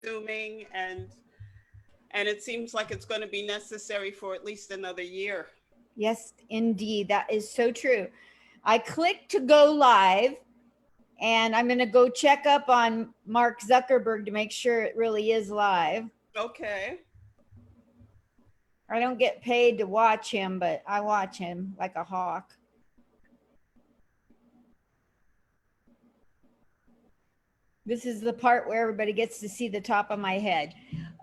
consuming, and it seems like it's going to be necessary for at least another year. Yes, indeed. That is so true. I clicked to go live, and I'm going to go check up on Mark Zuckerberg to make sure it really is live. Okay. I don't get paid to watch him, but I watch him like a hawk. This is the part where everybody gets to see the top of my head.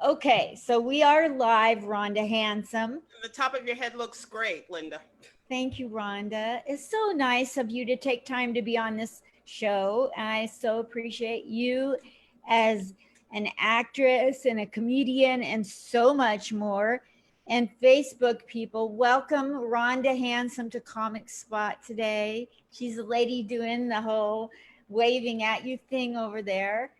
Okay, so we are live, Rhonda Hansome. The top of your head looks great, Linda. Thank you, Rhonda. It's so nice of you to take time to be on this show. I so appreciate you as an actress and a comedian and so much more. And Facebook people, welcome Rhonda Hansome to Comic Spot today. She's the lady doing the whole waving at you thing over there.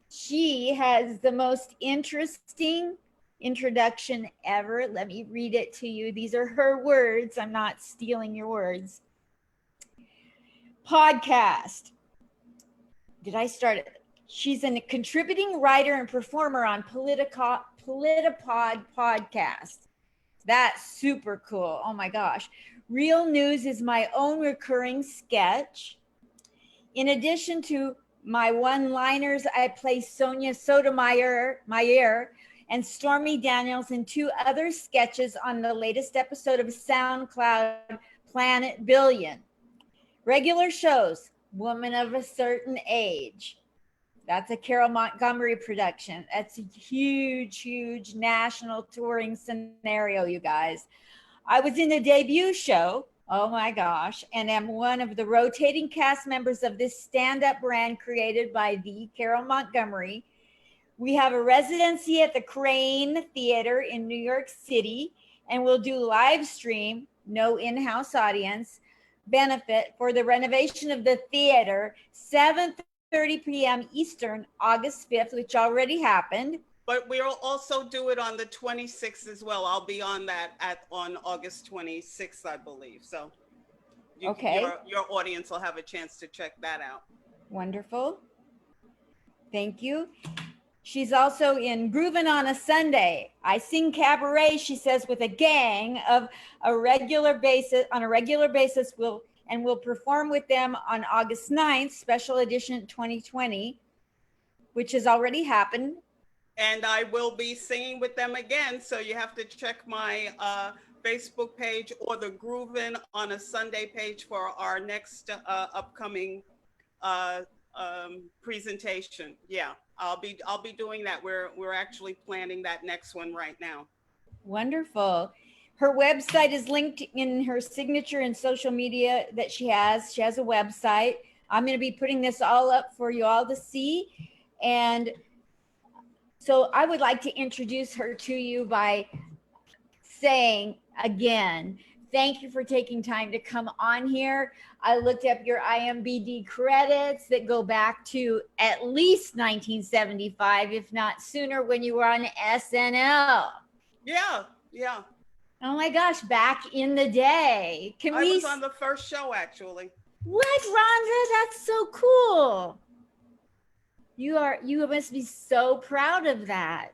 She has the most interesting introduction ever. Let me read it to you. These are her words. I'm not stealing your words. Podcast. Did I start it? She's a contributing writer and performer on Politipod podcast. That's super cool. Oh my gosh. Real News is my own recurring sketch. In addition to my one-liners, I play Sonia Sotomayor and Stormy Daniels in two other sketches on the latest episode of SoundCloud Planet Billion. Regular shows, Woman of a Certain Age. That's a Carole Montgomery production. That's a huge, huge national touring scenario, you guys. I was in the debut show, oh my gosh, and am one of the rotating cast members of this stand-up brand created by the Carole Montgomery. We have a residency at the Kraine Theater in New York City, and we'll do live stream, no in-house audience, benefit for the renovation of the theater, 7:30 p.m. Eastern, August 5th, which already happened. But we'll also do it on the 26th as well. I'll be on that on August 26th, I believe. So Okay. your audience will have a chance to check that out. Wonderful. Thank you. She's also in Groovin on a Sunday. I sing cabaret, she says, with a gang of a regular basis. On a regular basis, we'll perform with them on August 9th, special edition 2020, which has already happened. And I will be singing with them again. So you have to check my Facebook page or the Groovin on a Sunday page for our next upcoming presentation. Yeah, I'll be doing that. We're actually planning that next one right now. Wonderful. Her website is linked in her signature and social media that she has. She has a website. I'm going to be putting this all up for you all to see. And so I would like to introduce her to you by saying again, thank you for taking time to come on here. I looked up your IMDb credits that go back to at least 1975, if not sooner, when you were on SNL. Yeah, yeah. Oh my gosh, back in the day. I was on the first show, actually. What, Rhonda? That's so cool. You must be so proud of that.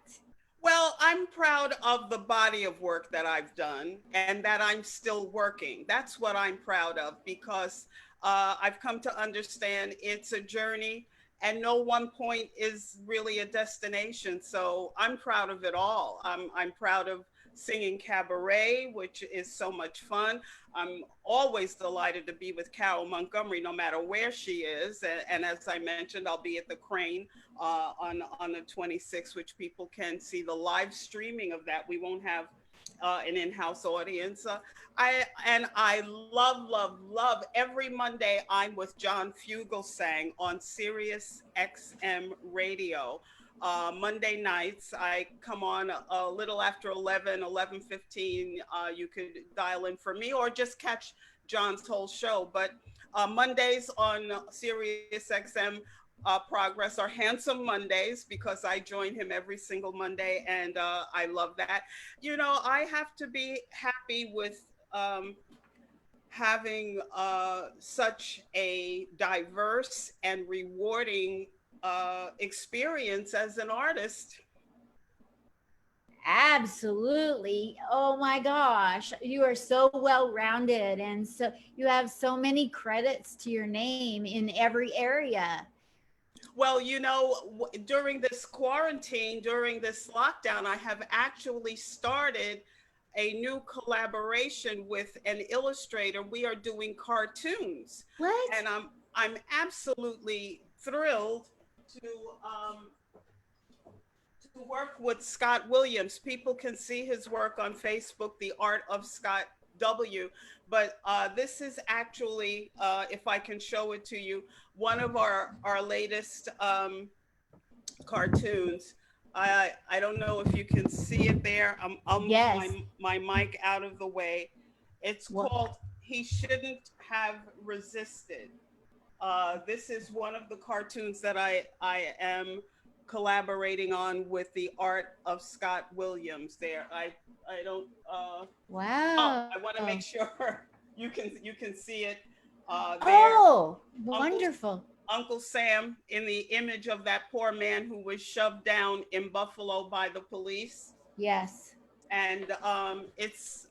Well, I'm proud of the body of work that I've done and that I'm still working. That's what I'm proud of, because I've come to understand it's a journey and no one point is really a destination. So I'm proud of it all. I'm proud of singing cabaret, which is so much fun. I'm always delighted to be with Carole Montgomery, no matter where she is. And as I mentioned, I'll be at the Kraine on the 26th, which people can see the live streaming of that. We won't have an in-house audience. I love every Monday I'm with John Fugelsang on Sirius XM radio. Monday nights I come on a little after 11:15. You could dial in for me or just catch John's whole show. But Mondays on Sirius XM Progress are Handsome Mondays, because I join him every single Monday, and I love that. You know, I have to be happy with having such a diverse and rewarding experience as an artist. Absolutely. Oh my gosh. You are so well rounded. And so you have so many credits to your name in every area. Well, during this quarantine, during this lockdown, I have actually started a new collaboration with an illustrator. We are doing cartoons, What? and I'm absolutely thrilled to um, to work with Scott Williams. People can see his work on Facebook, The Art of Scott W. But this is actually, if I can show it to you, one of our latest cartoons. I don't know if you can see it there. I'll move Yes. my mic out of the way. It's What? called He Shouldn't Have Resisted. This is one of the cartoons that I am collaborating on with the art of Scott Williams. There, I don't. Oh, Wow. I want to make sure you can see it. There, Oh, Uncle wonderful. Uncle Sam in the image of that poor man who was shoved down in Buffalo by the police, Yes. and it's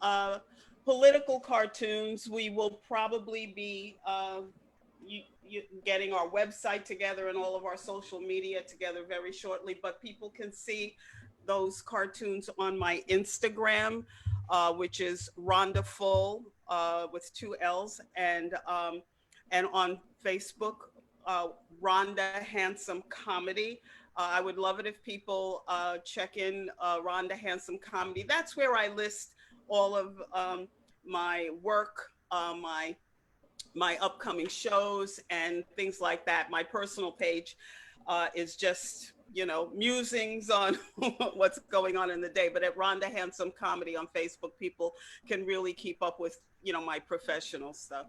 political cartoons. We will probably be getting our website together and all of our social media together very shortly. But people can see those cartoons on my Instagram, which is Rhonda Full with two L's, and on Facebook, uh, Rhonda Hansome Comedy. I would love it if people check in Rhonda Hansome Comedy. That's where I list all of my work, my upcoming shows, and things like that. My personal page is just musings on what's going on in the day. But at Rhonda Hansome Comedy on Facebook, people can really keep up with my professional stuff.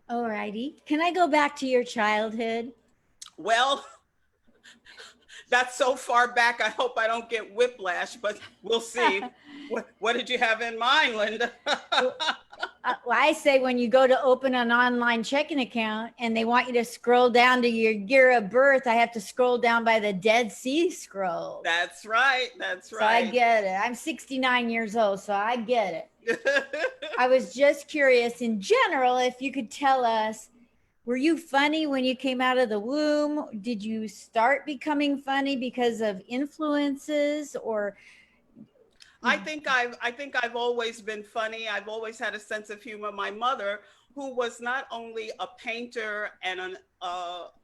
All righty. Can I go back to your childhood? Well, that's so far back. I hope I don't get whiplash, but we'll see. What did you have in mind, Linda? Well, I say when you go to open an online checking account and they want you to scroll down to your year of birth, I have to scroll down by the Dead Sea Scrolls. That's right. That's So I right. get it. I'm 69 years old, so I get it. I was just curious in general if you could tell us, were you funny when you came out of the womb? Did you start becoming funny because of influences, or I think I've always been funny. I've always had a sense of humor. My mother, who was not only a painter and an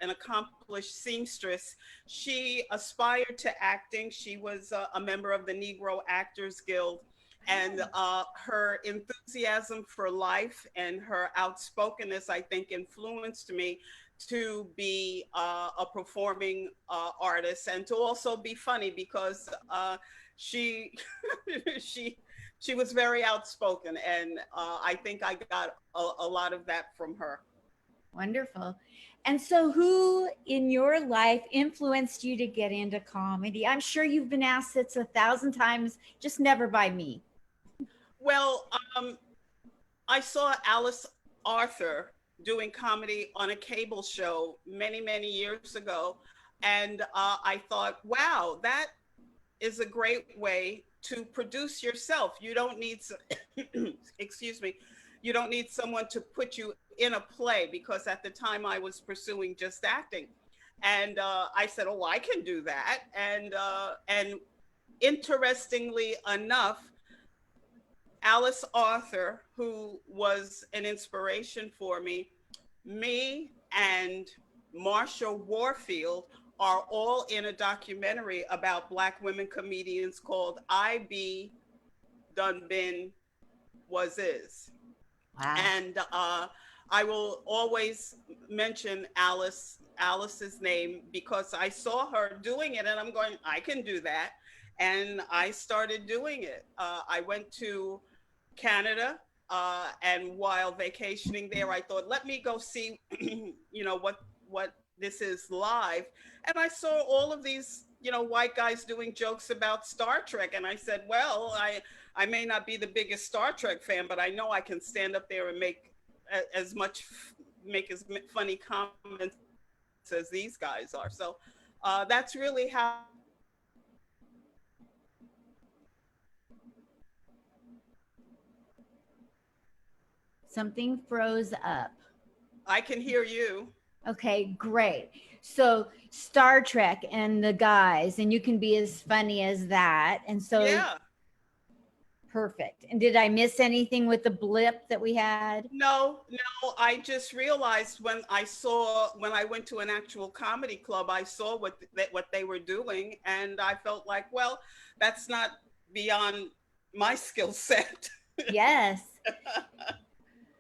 accomplished seamstress, she aspired to acting. She was a member of the Negro Actors Guild, and her enthusiasm for life and her outspokenness, I think, influenced me to be a performing artist, and to also be funny, because she she she was very outspoken, and I think I got a lot of that from her. wonderful? And so, who in your life influenced you to get into comedy? I'm sure you've been asked this 1,000 times, just never by me. Well, I saw Alice Arthur doing comedy on a cable show many, many years ago. And I thought, wow, that is a great way to produce yourself. You don't need, excuse me, you don't need someone to put you in a play, because at the time I was pursuing just acting. And I said, oh, I can do that. And interestingly enough, Alice Arthur, who was an inspiration for me and Marsha Warfield are all in a documentary about Black women comedians called I Be Done Been Was Is. Wow. And I will always mention Alice's name, because I saw her doing it and I'm going, I can do that. And I started doing it. I went to Canada, and while vacationing there, I thought, let me go see, what this is live. And I saw all of these, white guys doing jokes about Star Trek, and I said, well, I may not be the biggest Star Trek fan, but I know I can stand up there and make as funny comments as these guys are. So That's really how Something froze up. I can hear you. Okay, great. So Star Trek and the guys, and you can be as funny as that. And so Yeah. perfect. And did I miss anything with the blip that we had? No, no, I just realized when I went to an actual comedy club, I saw what they were doing, and I felt like, well, that's not beyond my skill set. Yes.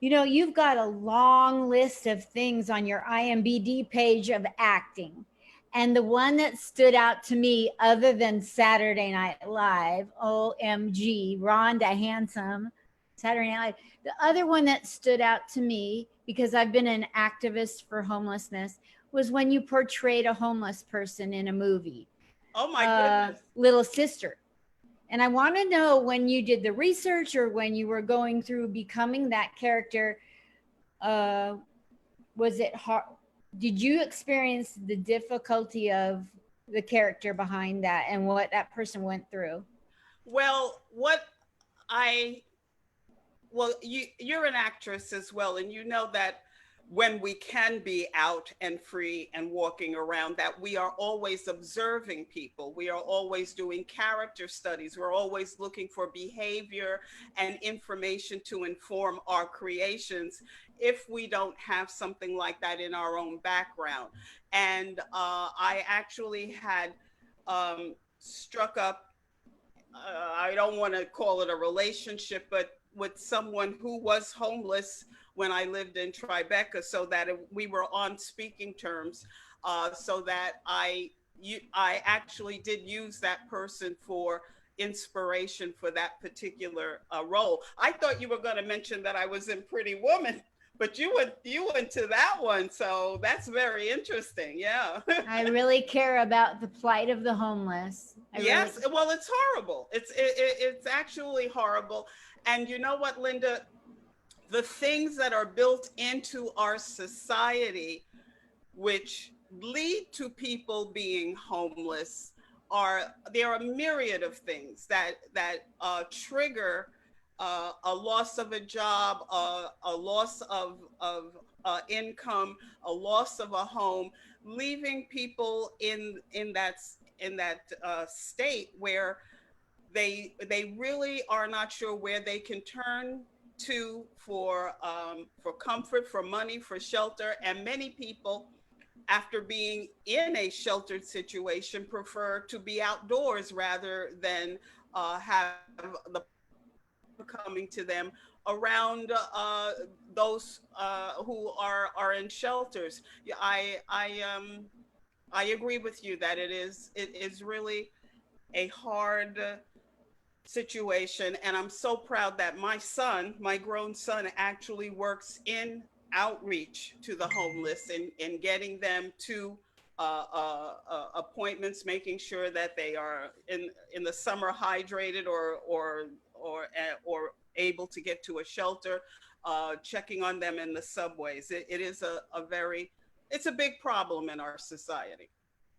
You know, you've got a long list of things on your IMBD page of acting. And the one that stood out to me, other than Saturday Night Live, OMG, Rhonda Hansome, Saturday Night Live, the other one that stood out to me, because I've been an activist for homelessness, was when you portrayed a homeless person in a movie, Oh my goodness. Little Sister. And I want to know, when you did the research or when you were going through becoming that character, uh, was it hard? Did you experience the difficulty of the character behind that and what that person went through? Well, what I well, you're an actress as well, and you know that when we can be out and free and walking around, that we are always observing people. We are always doing character studies. We're always looking for behavior and information to inform our creations if we don't have something like that in our own background. And I actually had struck up, I don't want to call it a relationship, but with someone who was homeless when I lived in Tribeca, so that we were on speaking terms, so that I actually did use that person for inspiration for that particular role. I thought you were going to mention that I was in Pretty Woman, but you went to that one, so that's very interesting. Yeah. I really care about the plight of the homeless. I really, Yes, well, it's horrible. It's actually horrible. And you know what, Linda? The things that are built into our society, which lead to people being homeless, are there are a myriad of things that trigger a loss of a job, a loss of income, a loss of a home, leaving people in that state where they really are not sure where they can turn to for comfort, for money, for shelter, and many people, after being in a sheltered situation, prefer to be outdoors rather than have the coming to them around those who are in shelters. Yeah, I agree with you that it is really a hard situation, and I'm so proud that my grown son, actually works in outreach to the homeless and in getting them to appointments, making sure that they are in the summer hydrated or able to get to a shelter, checking on them in the subways. It is a very it's a big problem in our society.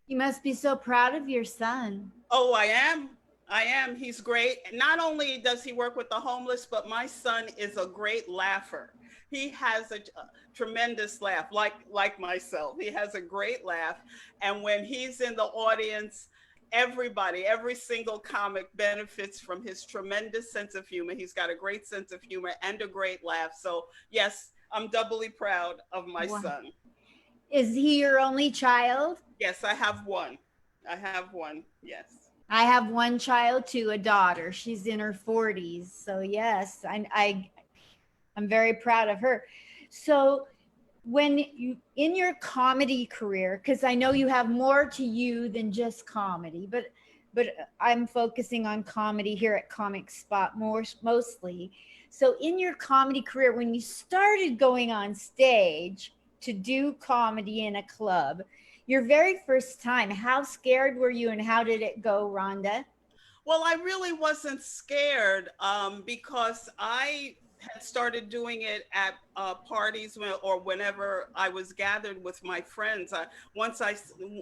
you must be so proud of your son. Oh, I am. I am. He's great. Not only does he work with the homeless, but my son is a great laugher. He has a tremendous laugh, like myself. He has a great laugh, and when he's in the audience, every single comic benefits from his tremendous sense of humor. He's got a great sense of humor and a great laugh. So yes, I'm doubly proud of my Wow. son. Is he your only child? Yes, I have one. I have one. Yes. I have one child too, a daughter. She's in her 40s. So yes, I'm very proud of her. So when you, in your comedy career, because I know you have more to you than just comedy, but I'm focusing on comedy here at Comic Spot mostly. So in your comedy career, when you started going on stage to do comedy in a club, your very first time, how scared were you and how did it go, Rhonda? Well, I really wasn't scared because had started doing it at parties or whenever I was gathered with my friends. Once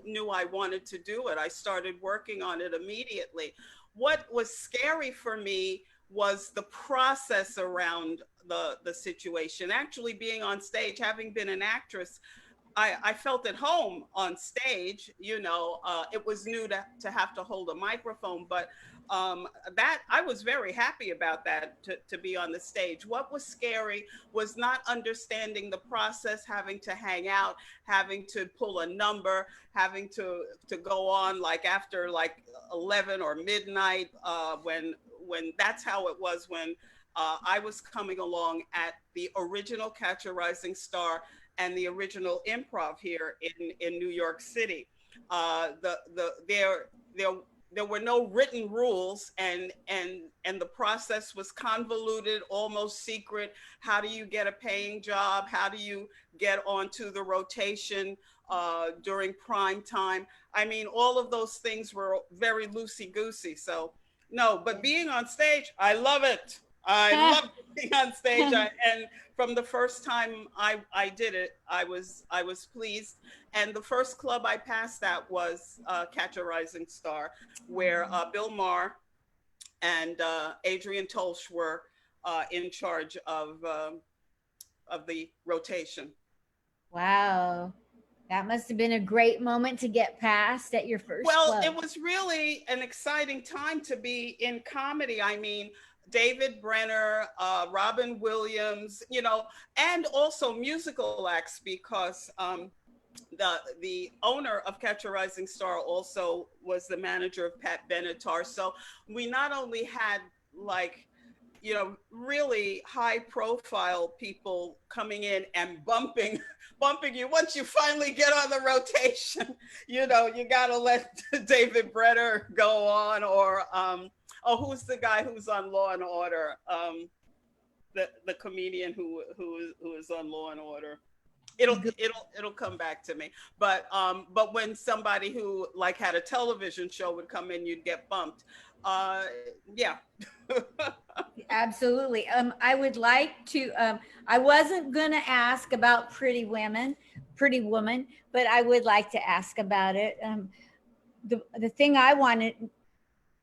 knew I wanted to do it, I started working on it immediately. What was scary for me was the process around the situation. Actually, being on stage, having been an actress, I felt at home on stage. It was new to have to hold a microphone, but that I was very happy about that to be on the stage. What was scary was not understanding the process, having to hang out, having to pull a number, having to go on like after like 11 or midnight, when that's how it was when I was coming along at the original Catch a Rising Star and the original improv here in New York City. There were no written rules, and the process was convoluted, almost secret. How do you get a paying job? How do you get onto the rotation during prime time? I mean, all of those things were very loosey goosey. So no, but being on stage, I love it. I love being on stage. And from the first time I did it, I was pleased. And the first club I passed at was Catch a Rising Star, where Bill Maher and Adrian Tolsch were in charge of the rotation. Wow. That must have been a great moment to get past at your first Well, club. it was really an exciting time to be in comedy. I mean, David Brenner, Robin Williams, and also musical acts, because the owner of Catch a Rising Star also was the manager of Pat Benatar. So we not only had like, really high profile people coming in and bumping you. Once you finally get on the rotation, you got to let David Brenner go on, or who's the guy who's on Law and Order? The comedian who is on Law and Order. It'll come back to me. But when somebody who like had a television show would come in, you'd get bumped. Yeah. Absolutely. I would like to. I wasn't going to ask about Pretty Woman, but I would like to ask about it. The thing I wanted,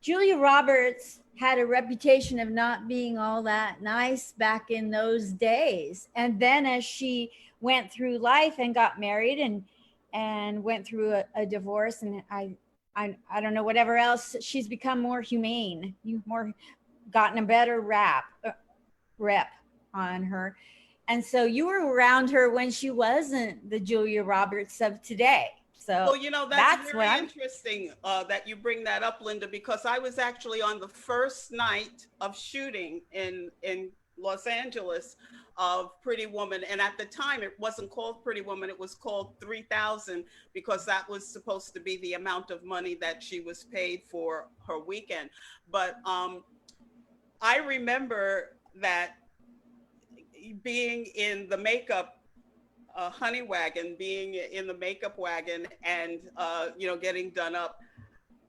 Julia Roberts had a reputation of not being all that nice back in those days, and then as she went through life and got married and went through a divorce, and I don't know, whatever else, she's become more humane, more gotten a better rep on her. And so you were around her when she wasn't the Julia Roberts of today. So Well, that's very interesting that you bring that up, Linda, because I was actually on the first night of shooting in Los Angeles of Pretty Woman. And at the time, it wasn't called Pretty Woman. It was called 3,000, because that was supposed to be the amount of money that she was paid for her weekend. But I remember that being in the makeup honey wagon, being in the makeup wagon, and getting done up.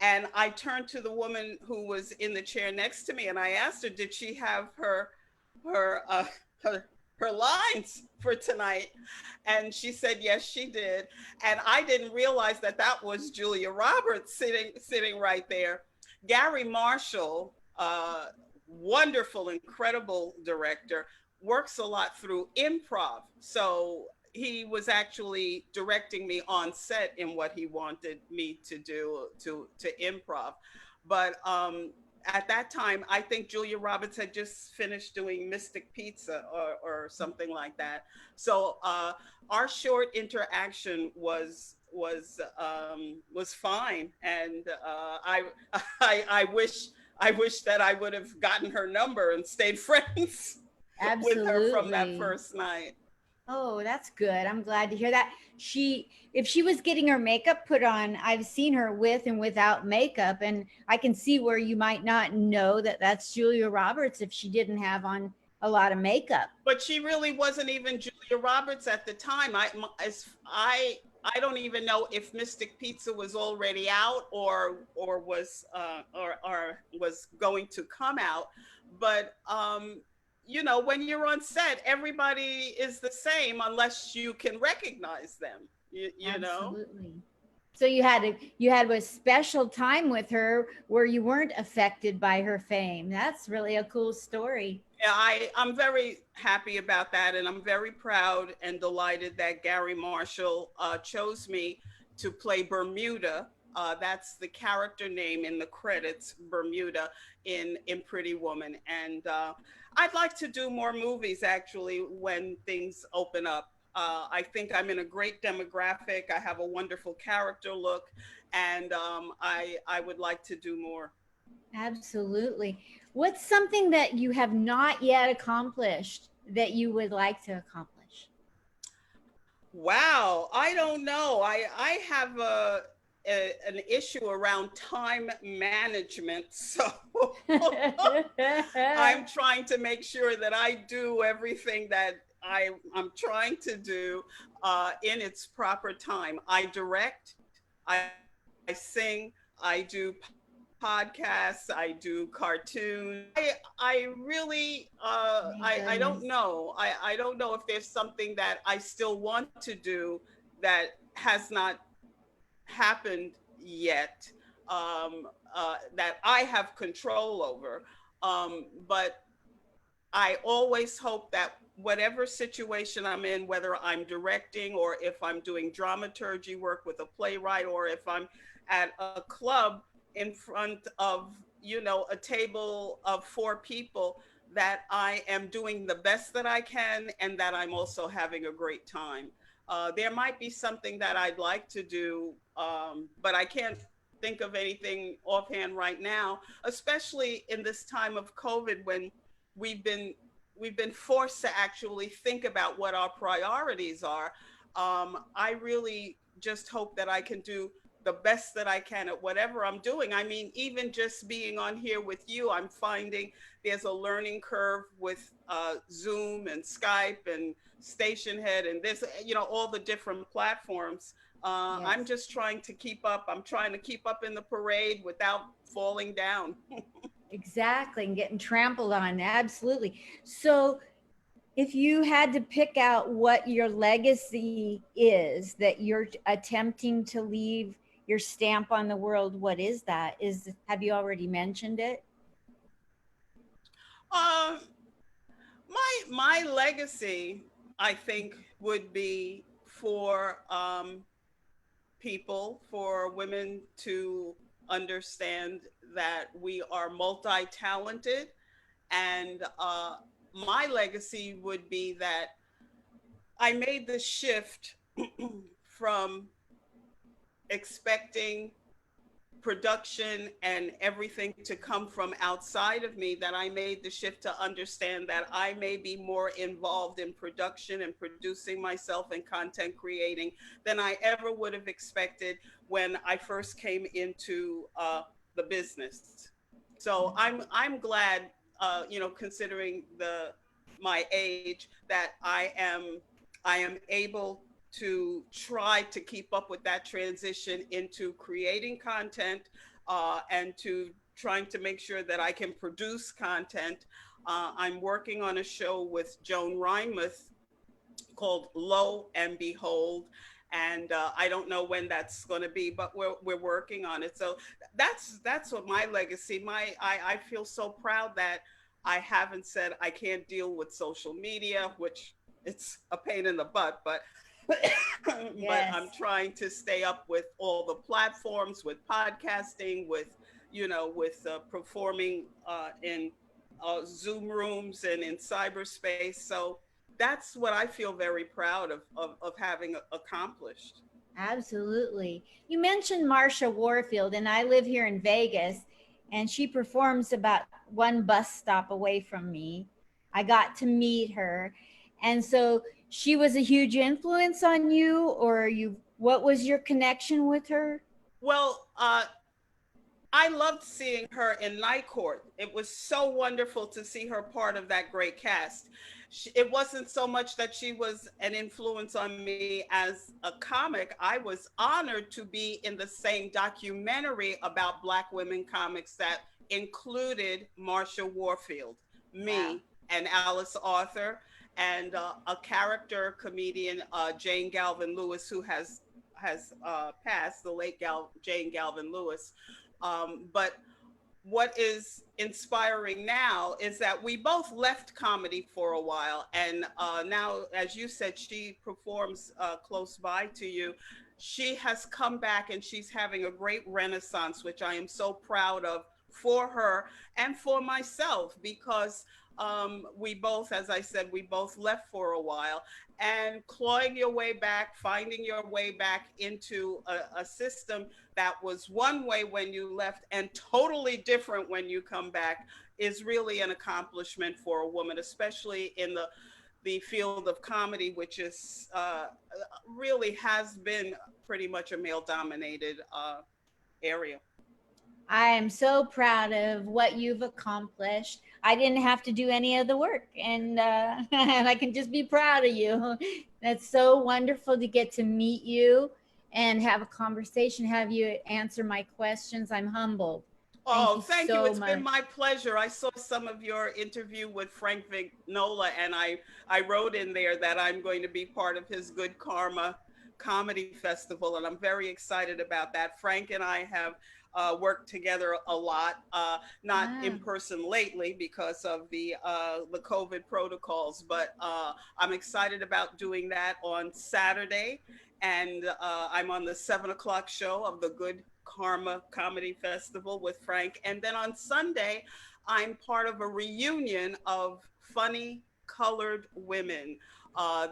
And I turned to the woman who was in the chair next to me, and I asked her, did she have her her lines for tonight? And she said yes, she did. And I didn't realize that was Julia Roberts sitting right there. Gary Marshall, wonderful, incredible director, works a lot through improv. So he was actually directing me on set in what he wanted me to do to improv. But at that time, I think Julia Roberts had just finished doing Mystic Pizza or something like that. So our short interaction was fine, and I wish that I would have gotten her number and stayed friends with her from that first night. Oh, that's good. I'm glad to hear that. If she was getting her makeup put on, I've seen her with and without makeup, and I can see where you might not know that that's Julia Roberts if she didn't have on a lot of makeup. But she really wasn't even Julia Roberts at the time. I don't even know if Mystic Pizza was already out or was going to come out. But when you're on set, everybody is the same unless you can recognize them, you know? Absolutely. So you had a special time with her where you weren't affected by her fame. That's really a cool story. Yeah, I'm very happy about that, and I'm very proud and delighted that Gary Marshall chose me to play Bermuda. That's the character name in the credits, Bermuda, in Pretty Woman. And I'd like to do more movies actually when things open up. I think I'm in a great demographic. I have a wonderful character look, and I would like to do more. Absolutely. What's something that you have not yet accomplished that you would like to accomplish? Wow, I don't know. I have an issue around time management, so I'm trying to make sure that I do everything that I'm trying to do in its proper time. I direct, I sing, I do podcasts, I do cartoons. I really My I don't goodness. know. I don't know if there's something that I still want to do that has not happened yet, that I have control over. But I always hope that whatever situation I'm in, whether I'm directing or if I'm doing dramaturgy work with a playwright or if I'm at a club in front of, a table of four people, that I am doing the best that I can and that I'm also having a great time. There might be something that I'd like to do, but I can't think of anything offhand right now, especially in this time of COVID when we've been we've been forced to actually think about what our priorities are. I really just hope that I can do the best that I can at whatever I'm doing. I mean, even just being on here with you, I'm finding there's a learning curve with Zoom and Skype and Station Head and this, all the different platforms. I'm Yes. just trying to keep up. I'm trying to keep up in the parade without falling down. Exactly. And getting trampled on. Absolutely. So if you had to pick out what your legacy is that you're attempting to leave your stamp on the world, what is that? Is have you already mentioned it? Um, my legacy, I think, would be for people, for women to understand that we are multi-talented, and my legacy would be that I made the shift from expecting production and everything to come from outside of me, that I made the shift to understand that I may be more involved in production and producing myself and content creating than I ever would have expected when I first came into the business. So I'm glad, considering the my age, that I am able to try to keep up with that transition into creating content, and to trying to make sure that I can produce content. I'm working on a show with Joan Reinmuth called Lo and Behold. And I don't know when that's going to be, but we're working on it. So that's what my legacy. I feel so proud that I haven't said I can't deal with social media, which it's a pain in the butt, but I'm Yes. trying to stay up with all the platforms, with podcasting, with performing in Zoom rooms and in cyberspace. So that's what I feel very proud of having accomplished. Absolutely. You mentioned Marsha Warfield, and I live here in Vegas, and she performs about one bus stop away from me. I got to meet her. And so she was a huge influence on you, or you, what was your connection with her? Well, I loved seeing her in Night Court. It was so wonderful to see her part of that great cast. It wasn't so much that she was an influence on me as a comic. I was honored to be in the same documentary about Black women comics that included Marsha Warfield. Wow. Me, and Alice Arthur, and a character comedian, Jane Galvin Lewis, who has passed, the late Jane Galvin Lewis. But what is inspiring now is that we both left comedy for a while, and now, as you said, she performs close by to you. She has come back and she's having a great renaissance, which I am so proud of for her and for myself, because we both, as I said, we both left for a while, and clawing your way back, finding your way back into a system that was one way when you left and totally different when you come back is really an accomplishment for a woman, especially in the field of comedy, which is really has been pretty much a male dominated area. I am so proud of what you've accomplished. I didn't have to do any of the work, and and I can just be proud of you. That's so wonderful to get to meet you and have a conversation, have you answer my questions. I'm humbled. Thank Oh, you thank you. so It's been much. my pleasure. I saw some of your interview with Frank Vignola, and I wrote in there that I'm going to be part of his Good Karma Comedy Festival, and I'm very excited about that. Frank and I have worked together a lot, not in Wow. person lately because of the COVID protocols, but I'm excited about doing that on Saturday, and I'm on the 7 o'clock show of the Good Karma Comedy Festival with Frank. And then on Sunday, I'm part of a reunion of Funny Colored Women.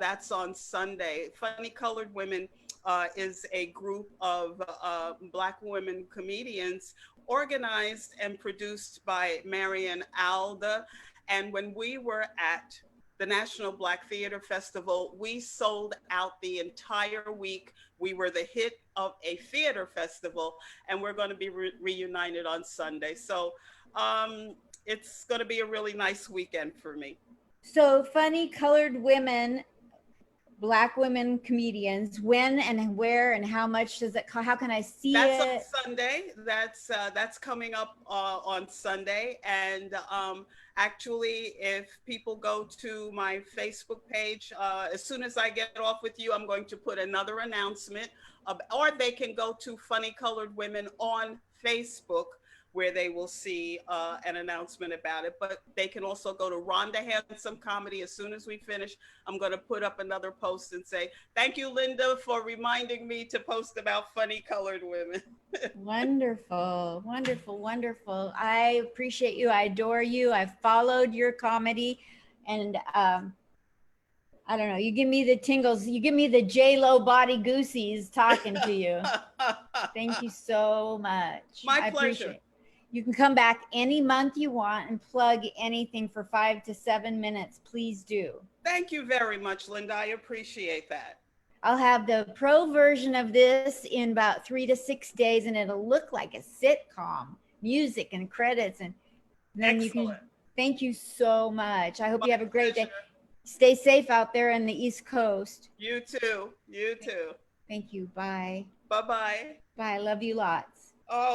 That's on Sunday. Funny Colored Women is a group of Black women comedians organized and produced by Marian Alda. And when we were at the National Black Theater Festival, we sold out the entire week. We were the hit of a theater festival, and we're going to be reunited on Sunday. So it's going to be a really nice weekend for me. So funny colored women, Black women comedians. When and where and how much does it cost? How can I see That's on it? Sunday. That's coming up on Sunday, and actually, if people go to my Facebook page, as soon as I get off with you, I'm going to put another announcement, or they can go to Funny Colored Women on Facebook, where they will see an announcement about it. But they can also go to Rhonda Hansome Comedy. As soon as we finish, I'm going to put up another post and say, thank you, Linda, for reminding me to post about Funny Colored Women. Wonderful, wonderful, wonderful. I appreciate you. I adore you. I've followed your comedy, and I don't know. You give me the tingles. You give me the J Lo body goosies talking to you. Thank you so much. My I pleasure. appreciate it. You can come back any month you want and plug anything for 5 to 7 minutes. Please do. Thank you very much, Linda. I appreciate that. I'll have the pro version of this in about 3 to 6 days, and it'll look like a sitcom, music and credits, and then you can. Excellent. Thank you so much. I hope My you have a great day. pleasure. Stay safe out there in the East Coast. You too. You too. Thank you. Bye. Bye bye. Bye. I love you lots. Oh,